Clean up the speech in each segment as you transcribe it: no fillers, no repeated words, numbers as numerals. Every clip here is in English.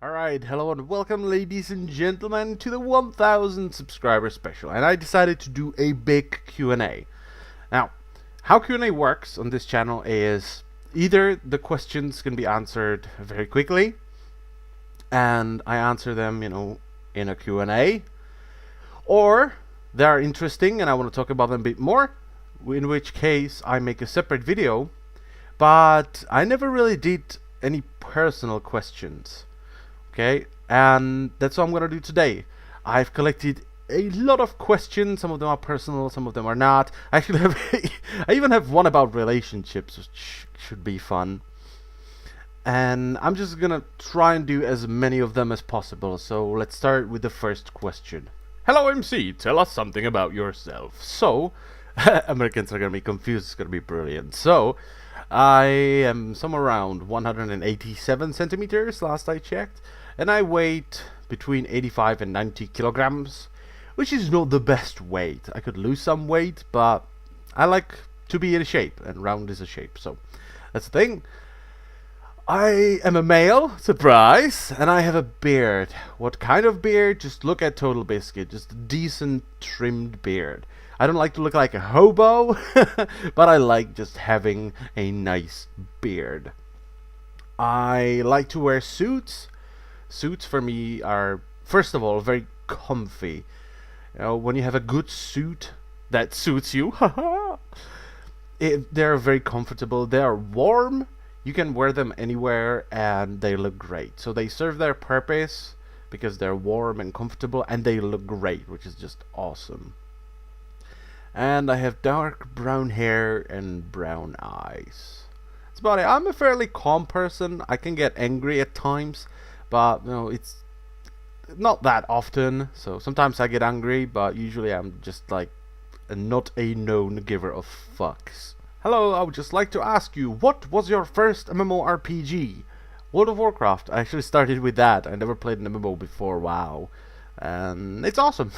Alright, hello and welcome ladies and gentlemen to the 1000 subscriber special, and I decided to do a big Q&A. Now, how Q&A works on this channel is either the questions can be answered very quickly and I answer them, in a Q&A, or they are interesting and I want to talk about them a bit more, in which case I make a separate video, but I never really did any personal questions. Okay, and that's what I'm gonna do today. I've collected a lot of questions. Some of them are personal, some of them are not. I actually have I even have one about relationships, which should be fun. And I'm just gonna try and do as many of them as possible. So let's start with the first question. Hello MC, tell us something about yourself. So Americans are gonna be confused, it's gonna be brilliant. So I am somewhere around 187 centimeters last I checked, and I weigh between 85 and 90 kilograms, which is not the best weight. I could lose some weight, but I like to be in shape, and round is a shape, so that's the thing. I am a male, surprise, and I have a beard. What kind of beard? Just look at Total Biscuit, just a decent trimmed beard. I don't like to look like a hobo, but I like just having a nice beard. I like to wear suits. Suits for me are, first of all, very comfy. When you have a good suit that suits you, they're very comfortable. They are warm. You can wear them anywhere and they look great. So they serve their purpose because they're warm and comfortable and they look great, which is just awesome. And I have dark brown hair and brown eyes. That's about it. I'm a fairly calm person. I can get angry at times, but it's not that often. So sometimes I get angry, but usually I'm just like not a known giver of fucks. Hello, I would just like to ask you, what was your first MMORPG? World of Warcraft. I actually started with that. I never played an MMO before. Wow. And it's awesome.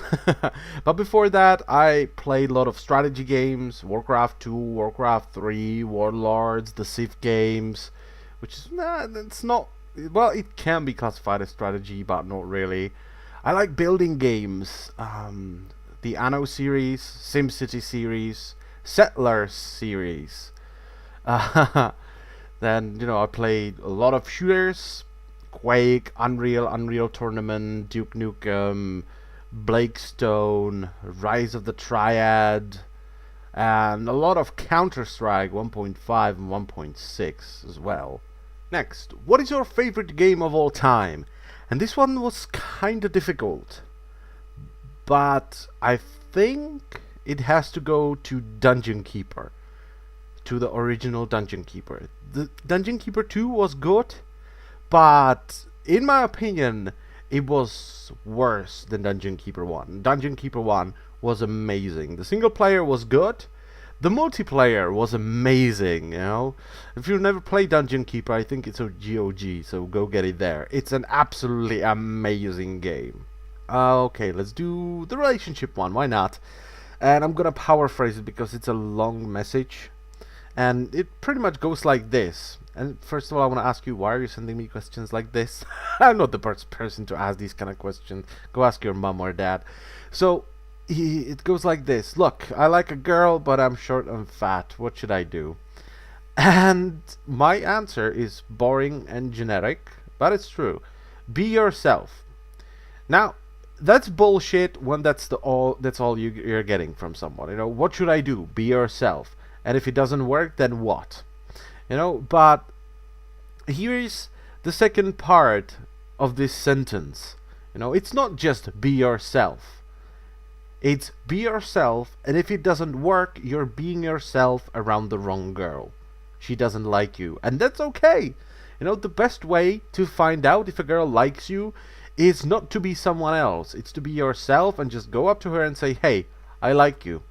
But before that, I played a lot of strategy games: Warcraft 2, Warcraft 3, Warlords, the Civ games, which is it's not, well, it can be classified as strategy, but not really. I like building games, the Anno series, SimCity series, Settlers series. Then I played a lot of shooters. Quake, Unreal Tournament, Duke Nukem, Blakestone, Rise of the Triad, and a lot of Counter-Strike 1.5 and 1.6 as well. Next, what is your favorite game of all time? And this one was kinda difficult, but I think it has to go to Dungeon Keeper, to the original Dungeon Keeper. The Dungeon Keeper 2 was good, but in my opinion, it was worse than Dungeon Keeper 1. Dungeon Keeper 1 was amazing. The single player was good. The multiplayer was amazing, If you've never played Dungeon Keeper, I think it's a GOG, so go get it there. It's an absolutely amazing game. Okay, let's do the relationship one. Why not? And I'm gonna paraphrase it because it's a long message. And it pretty much goes like this. And first of all, I want to ask you, why are you sending me questions like this? I'm not the person to ask these kind of questions. Go ask your mom or dad. So it goes like this. Look, I like a girl, but I'm short and fat. What should I do? And my answer is boring and generic, but it's true. Be yourself. Now, that's bullshit when that's all you're getting from someone. What should I do? Be yourself. And if it doesn't work, then what? But here's the second part of this sentence. It's not just be yourself. It's be yourself, and if it doesn't work, you're being yourself around the wrong girl. She doesn't like you, and that's okay. The best way to find out if a girl likes you is not to be someone else. It's to be yourself and just go up to her and say, "Hey, I like you."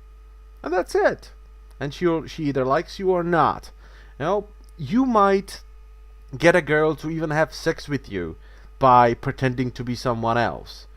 And that's it. And she either likes you or not. You might get a girl to even have sex with you by pretending to be someone else.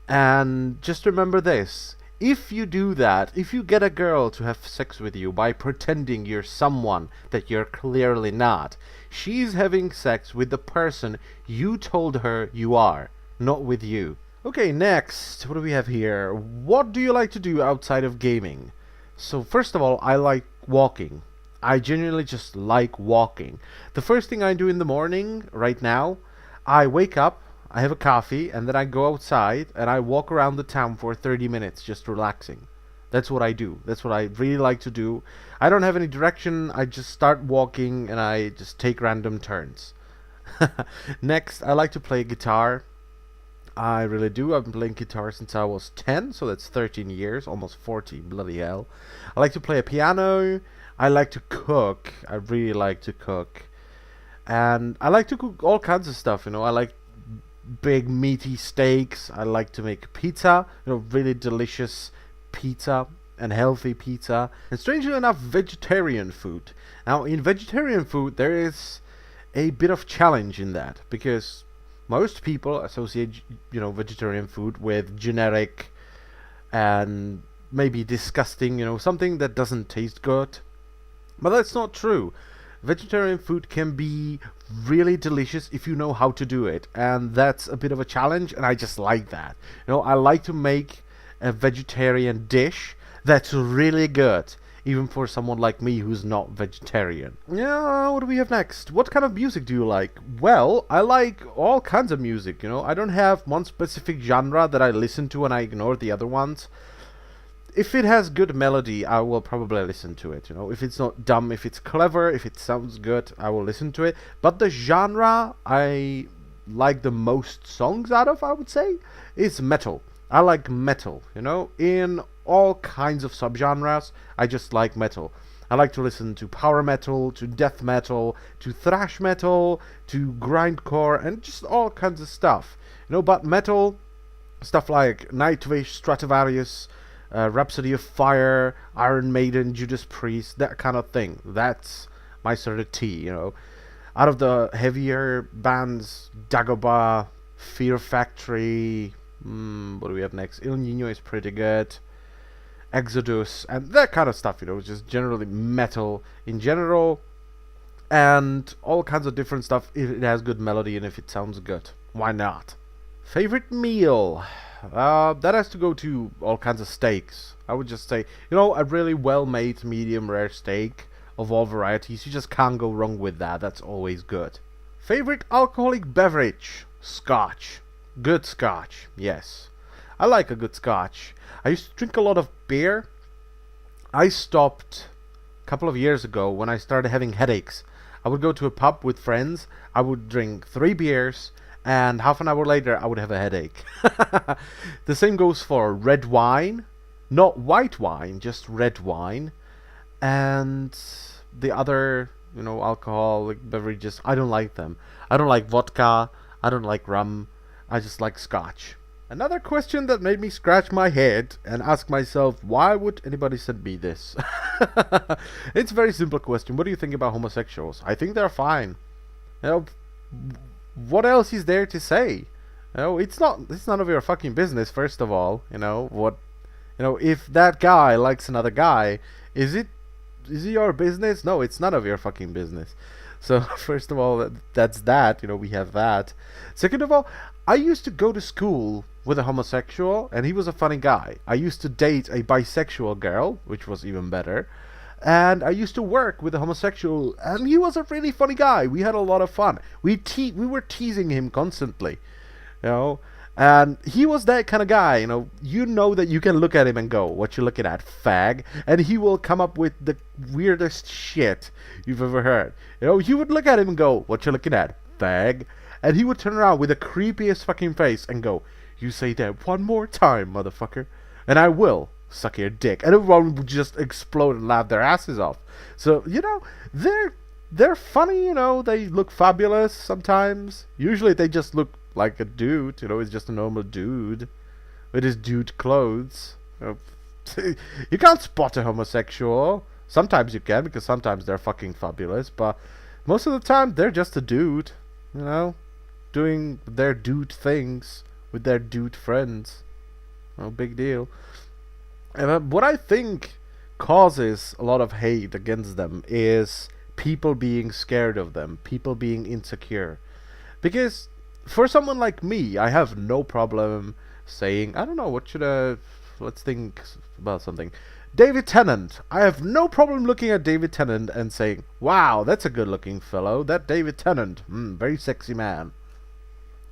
And just remember this: If you do that, if you get a girl to have sex with you by pretending you're someone that you're clearly not, she's having sex with the person you told her you are, not with you. Okay, next, what do we have here? What do you like to do outside of gaming? So, first of all, I like walking. I genuinely just like walking. The first thing I do in the morning, right now, I wake up, I have a coffee, and then I go outside and I walk around the town for 30 minutes just relaxing. That's what I do. That's what I really like to do. I don't have any direction. I just start walking and I just take random turns. Next, I like to play guitar. I really do. I've been playing guitar since I was 10, so that's 13 years, almost 40, bloody hell. I like to play a piano. I like to cook. I really like to cook. And I like to cook all kinds of stuff, you know. I like big meaty steaks. I like to make pizza, you know, really delicious pizza and healthy pizza. And strangely enough, vegetarian food. Now, in vegetarian food, there is a bit of challenge in that because most people associate, you know, vegetarian food with generic and maybe disgusting, you know, something that doesn't taste good. But that's not true. Vegetarian food can be really delicious if you know how to do it, and that's a bit of a challenge, and I just like that. You know, I like to make a vegetarian dish that's really good, even for someone like me who's not vegetarian. Yeah, what do we have next? What kind of music do you like? Well, I like all kinds of music, you know. I don't have one specific genre that I listen to and I ignore the other ones. If it has good melody, I will probably listen to it, you know. If it's not dumb, if it's clever, if it sounds good, I will listen to it. But the genre I like the most songs out of, I would say, is metal. I like metal, you know, in all kinds of subgenres. I just like metal. I like to listen to power metal, to death metal, to thrash metal, to grindcore, and just all kinds of stuff. You know, but metal, stuff like Nightwish, Stratovarius, Rhapsody of Fire, Iron Maiden, Judas Priest, that kind of thing. That's my sort of tea, you know. Out of the heavier bands, Dagobah, Fear Factory, what do we have next? Il Nino is pretty good. Exodus, and that kind of stuff, you know, just generally metal in general, and all kinds of different stuff if it has good melody and if it sounds good. Why not? Favorite meal? That has to go to all kinds of steaks. I would just say, you know, a really well-made medium rare steak of all varieties. You just can't go wrong with that. That's always good. Favorite alcoholic beverage? Scotch. Good scotch, yes. I like a good scotch. I used to drink a lot of beer. I stopped a couple of years ago when I started having headaches. I would go to a pub with friends. I would drink 3 beers, and half an hour later I would have a headache. The same goes for red wine. Not white wine, just red wine. And the other, you know, alcoholic beverages, I don't like them. I don't like vodka. I don't like rum. I just like scotch. Another question that made me scratch my head and ask myself, why would anybody send me this? It's a very simple question. What do you think about homosexuals? I think they're fine. You know, what else is there to say? You know, it's none of your fucking business, first of all. You know, if that guy likes another guy, is it your business? No, it's none of your fucking business. So, first of all, that's that. You know, we have that. Second of all, I used to go to school with a homosexual, and he was a funny guy. I used to date a bisexual girl, which was even better. And I used to work with a homosexual, and he was a really funny guy. We had a lot of fun. We were teasing him constantly, you know. And he was that kind of guy, you know that you can look at him and go, what you looking at, fag? And he will come up with the weirdest shit you've ever heard. You would look at him and go, what you looking at, fag? And he would turn around with the creepiest fucking face and go, you say that one more time, motherfucker, and I will suck your dick. And everyone would just explode and laugh their asses off. So, they're funny, they look fabulous sometimes. Usually they just look like a dude, he's just a normal dude with his dude clothes. You can't spot a homosexual. Sometimes you can, because sometimes they're fucking fabulous, but most of the time they're just a dude, doing their dude things with their dude friends. No big deal. What I think causes a lot of hate against them is people being scared of them, people being insecure. Because for someone like me, I have no problem saying, I don't know, what should I. Let's think about something. David Tennant. I have no problem looking at David Tennant and saying, wow, that's a good looking fellow. That David Tennant. Very sexy man.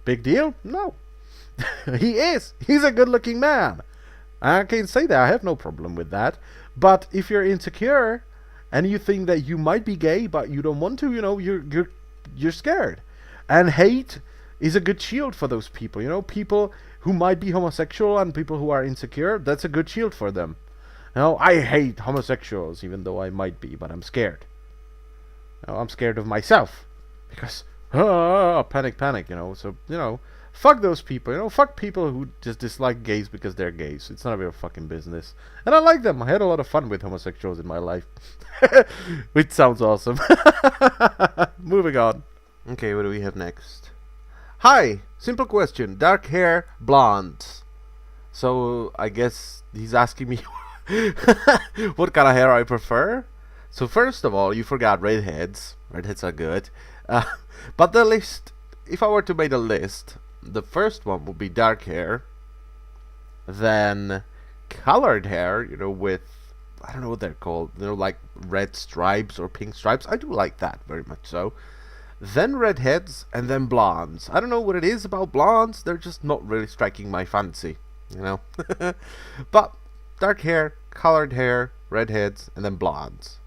Big deal? No. He is. He's a good looking man. I can say that. I have no problem with that. But if you're insecure and you think that you might be gay but you don't want to, you're scared. And hate is a good shield for those people. People who might be homosexual and people who are insecure, that's a good shield for them. I hate homosexuals even though I might be, but I'm scared. I'm scared of myself because panic, panic. So fuck those people. Fuck people who just dislike gays because they're gays. It's none of your fucking business. And I like them. I had a lot of fun with homosexuals in my life, which sounds awesome. Moving on. Okay, what do we have next? Hi, simple question. Dark hair, blonde. So I guess he's asking me what kind of hair I prefer. So first of all, you forgot redheads. Redheads are good. But the list, if I were to make a list, the first one would be dark hair. Then colored hair, with, I don't know what they're called, like red stripes or pink stripes. I do like that very much so. Then redheads, and then blondes. I don't know what it is about blondes. They're just not really striking my fancy, But dark hair, colored hair, redheads, and then blondes.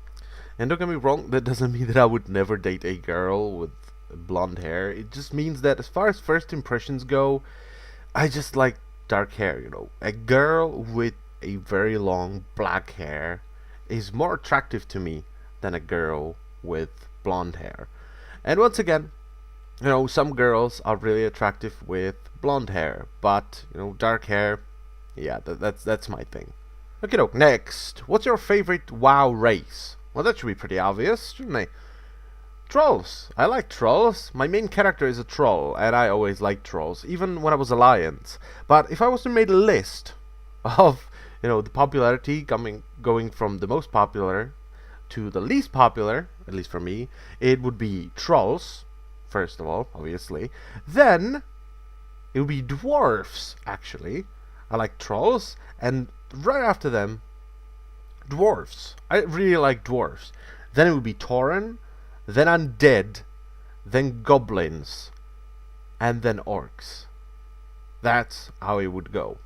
And don't get me wrong, that doesn't mean that I would never date a girl with blonde hair. It just means that as far as first impressions go, I just like dark hair, A girl with a very long black hair is more attractive to me than a girl with blonde hair. And once again, some girls are really attractive with blonde hair, but dark hair, yeah, that's my thing. Okay, next, what's your favorite WoW race? Well, that should be pretty obvious, shouldn't it? Trolls. I like trolls. My main character is a troll, and I always liked trolls, even when I was Alliance. But if I was to make a list of, the popularity going from the most popular to the least popular, at least for me, it would be trolls, first of all, obviously. Then, it would be dwarfs, actually. I like trolls, and right after them, dwarfs. I really like dwarfs. Then it would be Tauren, then undead, then goblins, and then orcs. That's how it would go.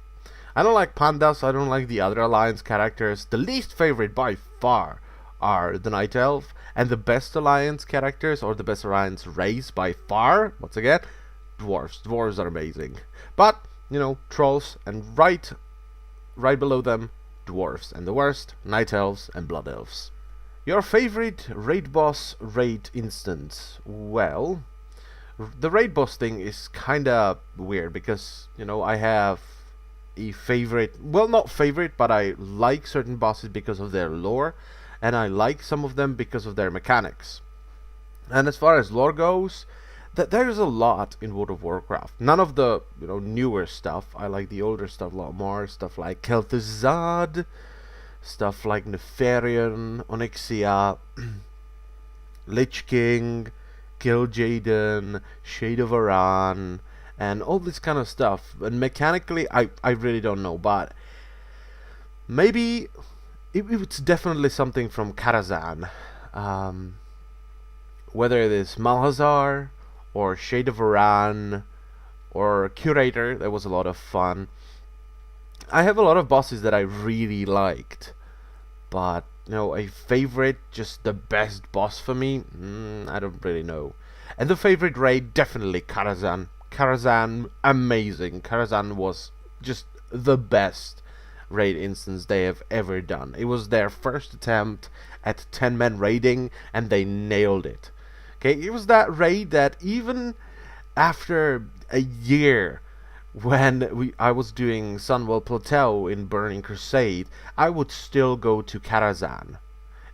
I don't like pandas, I don't like the other Alliance characters. The least favorite by far are the Night Elf, and the best Alliance characters, or the best Alliance race by far, once again, dwarves. Dwarves are amazing. But, trolls, and right below them, dwarves. And the worst, Night Elves and Blood Elves. Your favorite raid boss raid instance? Well, the raid boss thing is kinda weird because, I have a favorite, well, not favorite, but I like certain bosses because of their lore, and I like some of them because of their mechanics. And as far as lore goes, there's a lot in World of Warcraft. None of the, newer stuff. I like the older stuff a lot more. Stuff like Kel'Thuzad, stuff like Nefarian, Onyxia, Lich King, Kil'jaeden, Shade of Aran, and all this kind of stuff. And mechanically, I really don't know, but maybe it's definitely something from Karazhan. Whether it is Malhazar, or Shade of Aran, or Curator, that was a lot of fun. I have a lot of bosses that I really liked, but a favorite, just the best boss for me, I don't really know. And the favorite raid, definitely Karazhan. Karazhan, amazing. Karazhan was just the best raid instance they have ever done. It was their first attempt at 10-man raiding, and they nailed it. Okay, it was that raid that even after a year, when I was doing Sunwell Plateau in Burning Crusade, I would still go to Karazhan.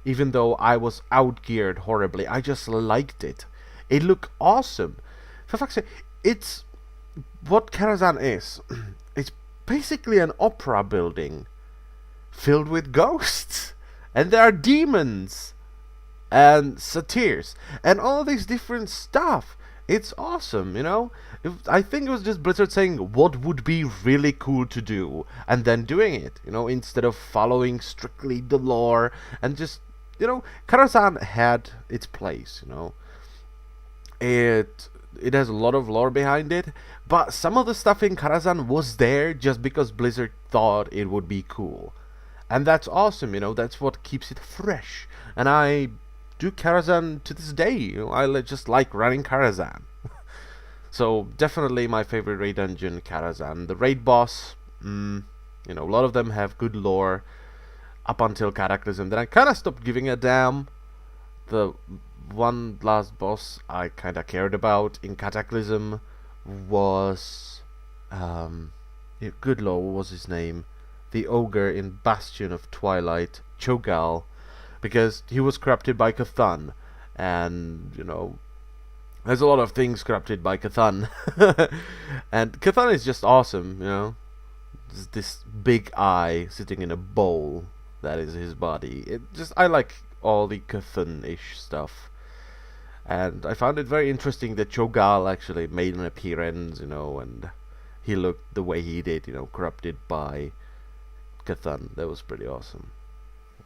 Even though I was outgeared horribly, I just liked it. It looked awesome. For fuck's sake, it's what Karazhan is. It's basically an opera building filled with ghosts. And there are demons and satyrs and all this different stuff. It's awesome, you know? I think it was just Blizzard saying what would be really cool to do and then doing it, you know, instead of following strictly the lore and just, you know, Karazhan had its place, you know. It has a lot of lore behind it, but some of the stuff in Karazhan was there just because Blizzard thought it would be cool. And that's awesome, you know, that's what keeps it fresh. And I do Karazhan to this day, you know, just like running Karazhan. So definitely my favorite raid dungeon, Karazhan. The raid boss, you know, a lot of them have good lore up until Cataclysm. Then I kind of stopped giving a damn. The one last boss I kind of cared about in Cataclysm was, good lord, what was his name? The ogre in Bastion of Twilight, Cho'Gall, because he was corrupted by Cthulhu, and, you know, there's a lot of things corrupted by Cthulhu, and Cthulhu is just awesome, you know, this big eye sitting in a bowl, that is his body. I like all the Cthulhu-ish stuff. And I found it very interesting that Cho'Gall actually made an appearance, you know, and he looked the way he did, you know, corrupted by Cthulhu. That was pretty awesome.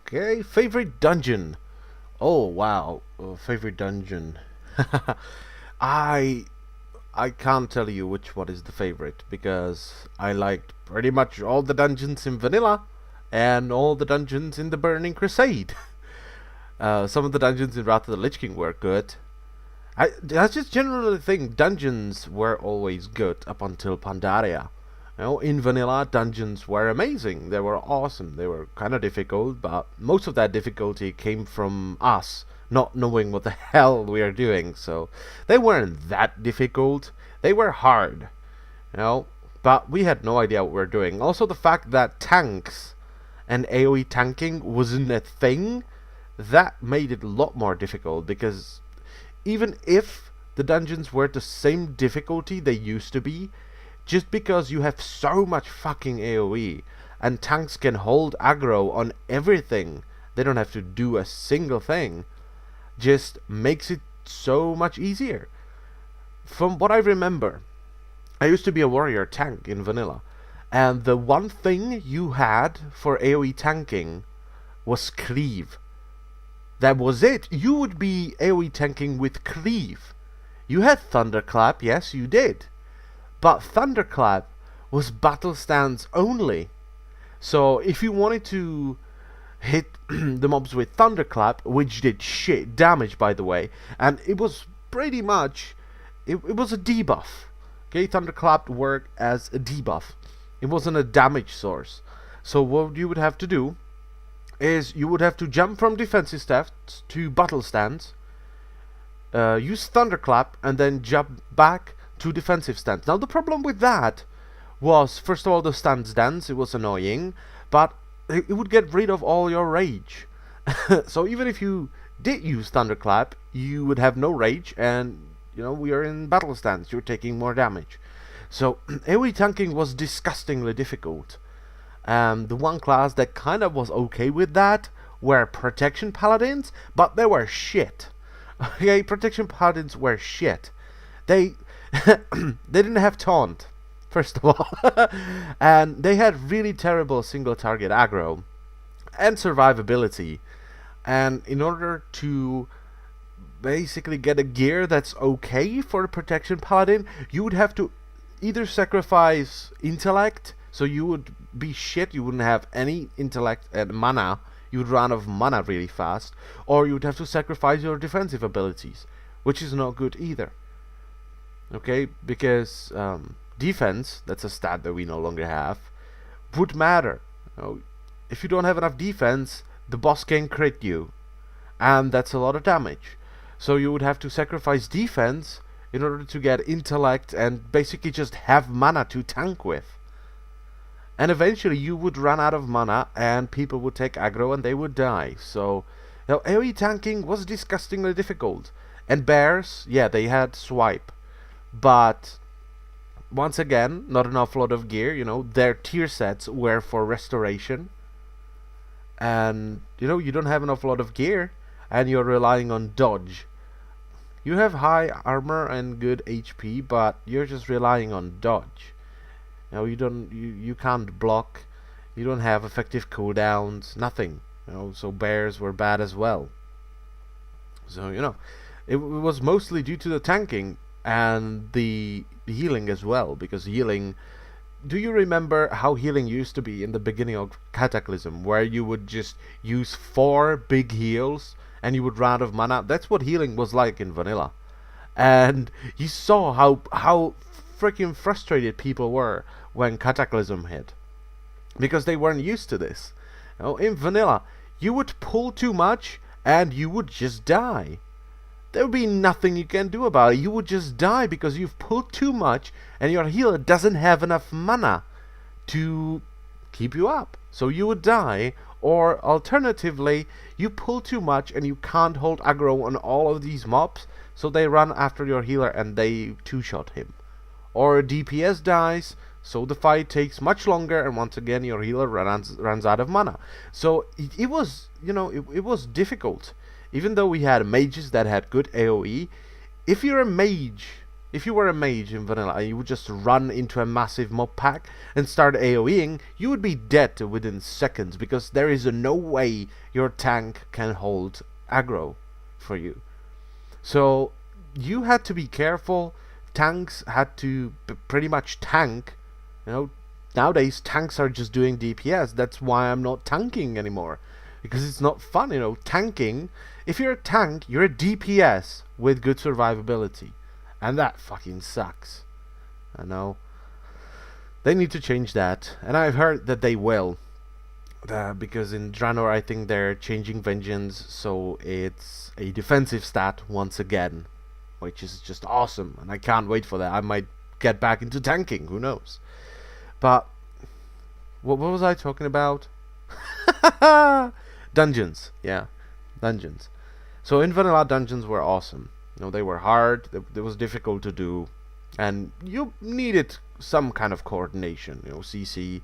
Okay, favorite dungeon. Oh wow, favorite dungeon. I can't tell you which one is the favorite because I liked pretty much all the dungeons in vanilla and all the dungeons in the Burning Crusade. Some of the dungeons in Wrath of the Lich King were good. I just generally think dungeons were always good up until Pandaria. You know, in vanilla, dungeons were amazing. They were awesome. They were kind of difficult, but most of that difficulty came from us not knowing what the hell we are doing. So they weren't that difficult. They were hard, you know, but we had no idea what we were doing. Also, the fact that tanks and AoE tanking wasn't a thing, that made it a lot more difficult, because even if the dungeons were the same difficulty they used to be, just because you have so much fucking AoE and tanks can hold aggro on everything, they don't have to do a single thing, just makes it so much easier. From what I remember, I used to be a warrior tank in vanilla, and the one thing you had for AoE tanking was cleave. That was it. You would be AoE tanking with cleave. You had Thunderclap, yes you did, but Thunderclap was battle stance only. So if you wanted to hit the mobs with Thunderclap, which did shit damage by the way, and it was pretty much, it was a debuff. Okay, Thunderclap worked as a debuff. It wasn't a damage source. So what you would have to do is you would have to jump from defensive stance to battle stance, use Thunderclap, and then jump back to defensive stance. Now the problem with that was, first of all, the stance dance, it was annoying, but it would get rid of all your rage. So even if you did use Thunderclap, you would have no rage, and, you know, we are in battle stance, you're taking more damage. So AoE tanking was disgustingly difficult. The one class that kind of was okay with that were Protection Paladins, but they were shit. Okay, Protection Paladins were shit. They they didn't have taunt, first of all, and they had really terrible single target aggro and survivability. And in order to basically get a gear that's okay for a Protection Paladin, you would have to either sacrifice intellect, so you would be shit, you wouldn't have any intellect and mana, you would run out of mana really fast, or you would have to sacrifice your defensive abilities, which is not good either. Okay, because defense, that's a stat that we no longer have, would matter. You know, if you don't have enough defense, the boss can crit you, and that's a lot of damage. So you would have to sacrifice defense in order to get intellect and basically just have mana to tank with. And eventually you would run out of mana and people would take aggro and they would die. So, you know, AoE tanking was disgustingly difficult. And bears, yeah, they had swipe. But once again, not an awful lot of gear, you know, their tier sets were for restoration. and you don't have enough lot of gear, and you're relying on dodge. You have high armor and good HP, but you're just relying on dodge. You can't block. You don't have effective cooldowns. Nothing. So bears were bad as well. So it was mostly due to the tanking and the healing as well, because healing. Do you remember how healing used to be in the beginning of Cataclysm, where you would just use 4 big heals and you would run out of mana? That's what healing was like in vanilla. And you saw how freaking frustrated people were when Cataclysm hit, because they weren't used to this. In vanilla, you would pull too much and you would just die. There would be nothing you can do about it. You would just die because you've pulled too much and your healer doesn't have enough mana to keep you up. So you would die, or alternatively, you pull too much and you can't hold aggro on all of these mobs, so they run after your healer and they two-shot him. Or DPS dies, so the fight takes much longer, and once again your healer runs out of mana. So it was, it was difficult. Even though we had mages that had good AoE, if you were a mage in vanilla and you would just run into a massive mob pack and start AoEing, you would be dead within seconds, because there is no way your tank can hold aggro for you. So you had to be careful. Tanks had to pretty much tank. Nowadays tanks are just doing DPS. That's why I'm not tanking anymore, because it's not fun. Tanking. If you're a tank, you're a DPS with good survivability, and that fucking sucks. I know. They need to change that, and I've heard that they will. Because in Draenor, I think they're changing Vengeance, so it's a defensive stat once again, which is just awesome, and I can't wait for that. I might get back into tanking, who knows. But what was I talking about? Dungeons, yeah, dungeons. So in vanilla, dungeons were awesome. They were hard. It was difficult to do, and you needed some kind of coordination. CC,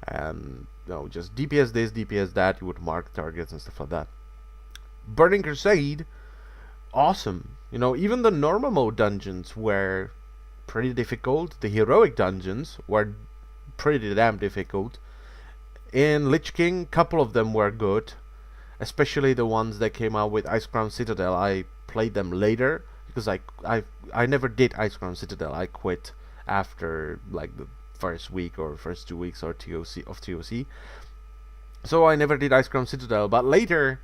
and just DPS this, DPS that. You would mark targets and stuff like that. Burning Crusade, awesome. Even the normal mode dungeons were pretty difficult. The heroic dungeons were pretty damn difficult. In Lich King, couple of them were good, especially the ones that came out with Icecrown Citadel. I played them later because I never did Icecrown Citadel. I quit after like the first week or first 2 weeks or TOC. So I never did Icecrown Citadel, but later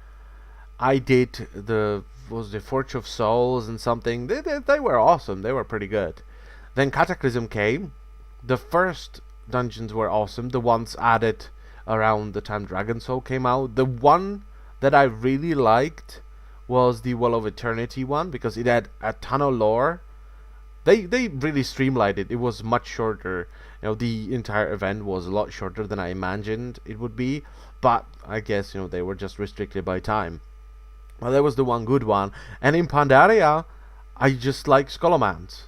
I did the Forge of Souls and something. They were awesome. They were pretty good. Then Cataclysm came. The first dungeons were awesome. The ones added around the time Dragon Soul came out. The one that I really liked was the Well of Eternity one, because it had a ton of lore. They really streamlined it. It was much shorter. The entire event was a lot shorter than I imagined it would be, but I guess they were just restricted by time. Well, that was the one good one. And in Pandaria, I just like Scholomance.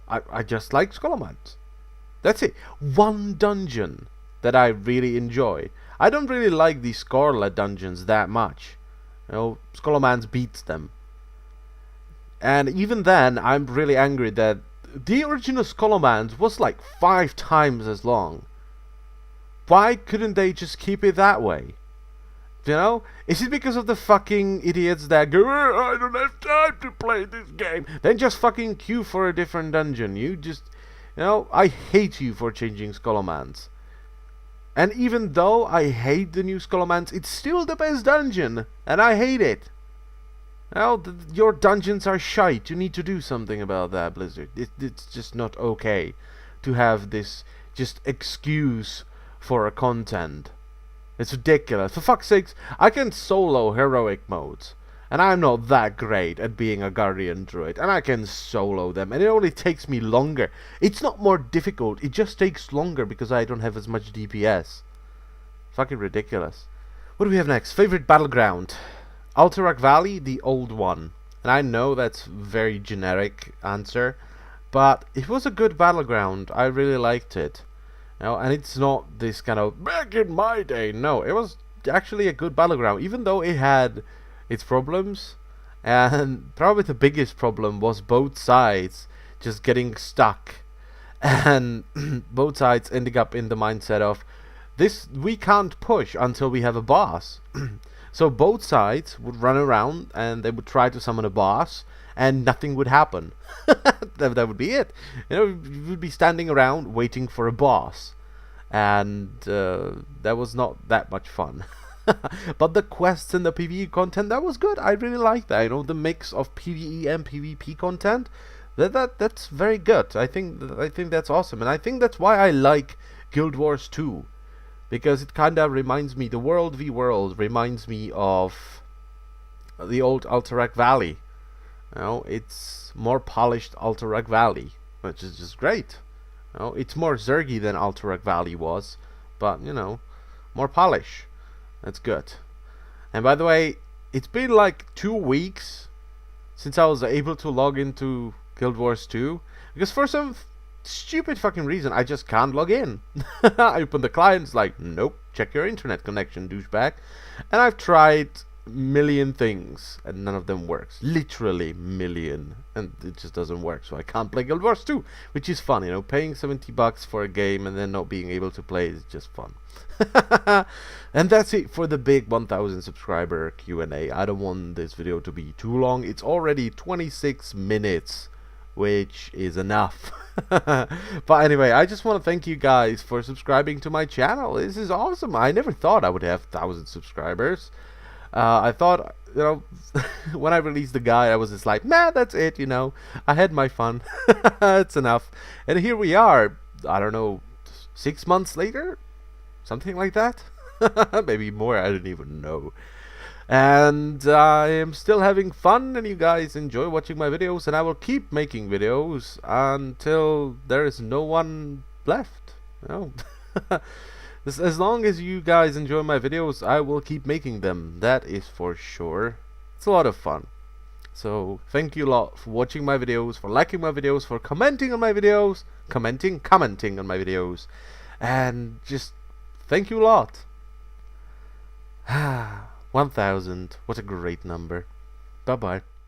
I just like Scholomance. That's it. One dungeon that I really enjoy. I don't really like the Scarlet dungeons that much. Scholomance beats them. And even then, I'm really angry that the original Scholomance was like 5 times as long. Why couldn't they just keep it that way? Is it because of the fucking idiots that go, I don't have time to play this game? Then just fucking queue for a different dungeon. I hate you for changing Scholomance. And even though I hate the new Scholomance, it's still the best dungeon, and I hate it. Your dungeons are shite. You need to do something about that, Blizzard. It's just not okay to have this just excuse for a content. It's ridiculous. For fuck's sakes, I can solo heroic modes, and I'm not that great at being a Guardian Druid, and I can solo them, and it only takes me longer. It's not more difficult, it just takes longer because I don't have as much DPS. Fucking ridiculous. What do we have next? Favorite battleground. Alterac Valley, the old one. And I know that's a very generic answer, but it was a good battleground. I really liked it. And it's not this kind of back in my day. No, it was actually a good battleground, even though it had its problems. And probably the biggest problem was both sides just getting stuck, and both sides ending up in the mindset of this, we can't push until we have a boss. So both sides would run around and they would try to summon a boss, and nothing would happen. That would be it. You know, you would be standing around waiting for a boss, and that was not that much fun. But the quests and the PvE content, that was good. I really liked that. You know, the mix of PvE and PvP content. That's very good. I think that's awesome, and I think that's why I like Guild Wars 2, because it kind of reminds me, the World v World reminds me of the old Alterac Valley. You know, it's more polished Alterac Valley, which is just great. You know, it's more Zergy than Alterac Valley was, but you know, more polish. That's good. And by the way, it's been like 2 weeks since I was able to log into Guild Wars 2, because for some stupid fucking reason I just can't log in. I open the client, it's like, nope, check your internet connection, douchebag. And I've tried million things and none of them works. Literally million, and it just doesn't work. So I can't play Guild Wars 2, which is fun, you know, paying $70 for a game and then not being able to play is just fun. And that's it for the big 1000 subscriber Q&A. I don't want this video to be too long. It's already 26 minutes, which is enough. But anyway, I just want to thank you guys for subscribing to my channel. This is awesome. I never thought I would have 1000 subscribers. I thought, you know, when I released the guide, I was just like, nah, that's it, you know. I had my fun. It's enough. And here we are, I don't know, 6 months later? Something like that? Maybe more, I don't even know. And I am still having fun, and you guys enjoy watching my videos, and I will keep making videos until there is no one left. You know? As long as you guys enjoy my videos, I will keep making them. That is for sure. It's a lot of fun. So thank you a lot for watching my videos, for liking my videos, for commenting on my videos, commenting on my videos, and just thank you a lot. 1000, what a great number. Bye bye.